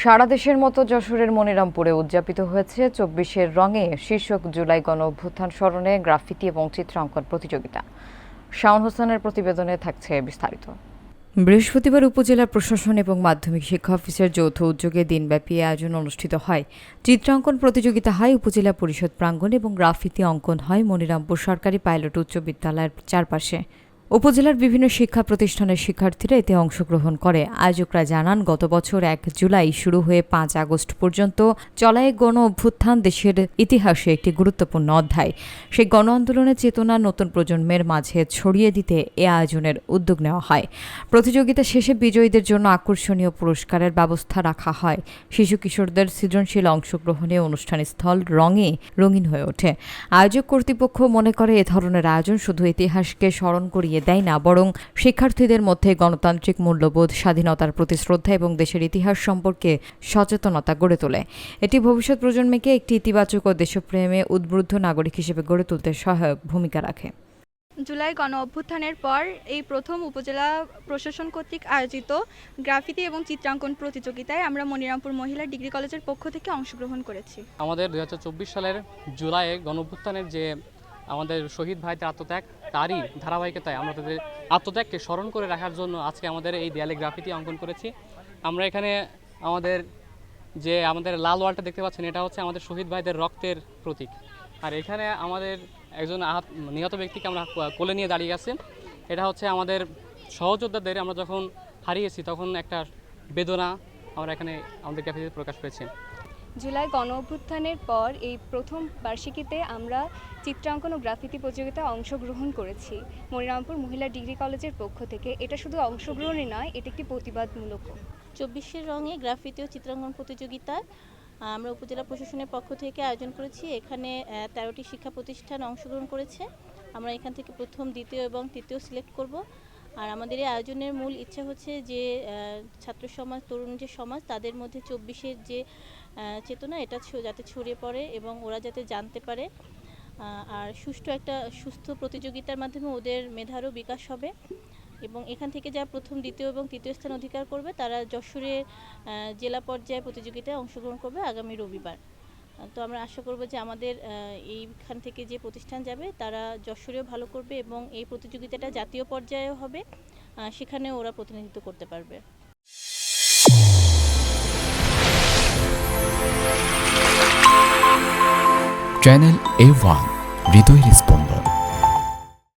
সারা দেশের মতো যশোরের মনিরামপুরে উদযাপিত হয়েছে ২৪-এর রঙে শীর্ষক জুলাই গণ অভ্যুত্থান স্মরণে গ্রাফিতি এবং চিত্রাঙ্কন প্রতিযোগিতা। শাওন হোসেনের প্রতিবেদনে থাকছে বিস্তারিত। বৃহস্পতিবার উপজেলা প্রশাসন এবং মাধ্যমিক শিক্ষা অফিসের যৌথ উদ্যোগে দিনব্যাপী আয়োজন অনুষ্ঠিত হয়। চিত্রাঙ্কন প্রতিযোগিতা হয় উপজেলা পরিষদ প্রাঙ্গণ এবং গ্রাফিতি অঙ্কন হয় মনিরামপুর সরকারি পাইলট উচ্চ বিদ্যালয়ের চারপাশে। উপজেলার বিভিন্ন শিক্ষা প্রতিষ্ঠানের শিক্ষার্থীরা এতে অংশগ্রহণ করে। আয়োজকরা জানান, গত বছর ১ জুলাই শুরু হয়ে ৫ আগস্ট পর্যন্ত চলা এক গণ অভ্যুত্থান দেশের ইতিহাসে একটি গুরুত্বপূর্ণ অধ্যায়। সেই গণ আন্দোলনের চেতনা নতুন প্রজন্মের মাঝে ছড়িয়ে দিতে এ আয়োজনের উদ্যোগ নেওয়া হয়। প্রতিযোগিতা শেষে বিজয়ীদের জন্য আকর্ষণীয় পুরস্কারের ব্যবস্থা রাখা হয়। শিশু কিশোরদের সৃজনশীল অংশগ্রহণে অনুষ্ঠানস্থল রঙে রঙিন হয়ে ওঠে। আয়োজক কর্তৃপক্ষ মনে করে, এ ধরনের আয়োজন শুধু ইতিহাসকে স্মরণ করিয়ে দেয় না, বরং শিক্ষার্থীদের মধ্যে গণতান্ত্রিক মূল্যবোধ, স্বাধীনতার প্রতি শ্রদ্ধা এবং দেশের ইতিহাস সম্পর্কে সচেতনতা গড়ে তোলে। এটি ভবিষ্যৎ প্রজন্মকে একটি ইতিবাচক ও দেশপ্রেমে উদ্বুদ্ধ নাগরিক হিসেবে গড়ে তুলতে সহায়ক ভূমিকা রাখে। জুলাই গণ অভ্যুত্থানের পর এই প্রথম উপজেলা প্রশাসন কর্তৃক আয়োজিত গ্রাফিতি এবং চিত্রাঙ্কন প্রতিযোগিতায় আমরা মনিরামপুর মহিলা ডিগ্রি কলেজের পক্ষ থেকে অংশগ্রহণ করেছি। আমাদের ২০২৪ সালের জুলাইয়ে গণ অভ্যুত্থানের যে আমাদের শহীদ ভাইদের আত্মত্যাগ, তারই ধারাবাহিকতায় আমরা তাদের আত্মত্যাগকে স্মরণ করে রাখার জন্য আজকে আমাদের এই দেয়ালে গ্রাফিতি অঙ্কন করেছি। আমরা এখানে আমাদের লাল ওয়ালটা দেখতে পাচ্ছেন, এটা হচ্ছে আমাদের শহীদ ভাইদের রক্তের প্রতীক। আর এখানে আমাদের একজন নিহত ব্যক্তিকে আমরা কোলে নিয়ে দাঁড়িয়ে আছি। এটা হচ্ছে আমাদের সহযোদ্ধাদের আমরা যখন হারিয়েছি তখন একটা বেদনা আমরা এখানে আমাদের গ্রাফিতিতে প্রকাশ পেয়েছি। জুলাই গণ অভ্যুত্থানের পর এই প্রথম বার্ষিকীতে আমরা চিত্রাঙ্কন ও গ্রাফিতি প্রতিযোগিতায় অংশগ্রহণ করেছি মনিরামপুর মহিলা ডিগ্রি কলেজের পক্ষ থেকে। এটা শুধু অংশগ্রহণই নয়, এটা একটি প্রতিবাদমূলক। ২৪-এর রঙে গ্রাফিতি ও চিত্রাঙ্কন প্রতিযোগিতা আমরা উপজেলা প্রশাসনের পক্ষ থেকে আয়োজন করেছি। এখানে ১৩টি শিক্ষা প্রতিষ্ঠান অংশগ্রহণ করেছে। আমরা এখান থেকে প্রথম, দ্বিতীয় এবং তৃতীয় সিলেক্ট করব। আর আমাদের এই আয়োজনের মূল ইচ্ছা হচ্ছে যে ছাত্র সমাজ, তরুণ যে সমাজ, তাদের মধ্যে ২৪-এর যে চেতনা, এটা যাতে ছড়িয়ে পড়ে এবং ওরা যাতে জানতে পারে। আর সুস্থ প্রতিযোগিতার মাধ্যমে ওদের মেধারও বিকাশ হবে এবং এখান থেকে যারা প্রথম, দ্বিতীয় এবং তৃতীয় স্থান অধিকার করবে তারা যশোরের জেলা পর্যায়ে প্রতিযোগিতায় অংশগ্রহণ করবে আগামী রবিবার। তো আমরা আশা করব যে আমাদের এইখান থেকে যে প্রতিষ্ঠান যাবে তারা যশোরেও ভালো করবে এবং এই প্রতিযোগিতাটা জাতীয় পর্যায়েও হবে, সেখানেও ওরা প্রতিনিধিত্ব করতে পারবে। চ্যানেল A1 হৃদয়ের স্পন্দন।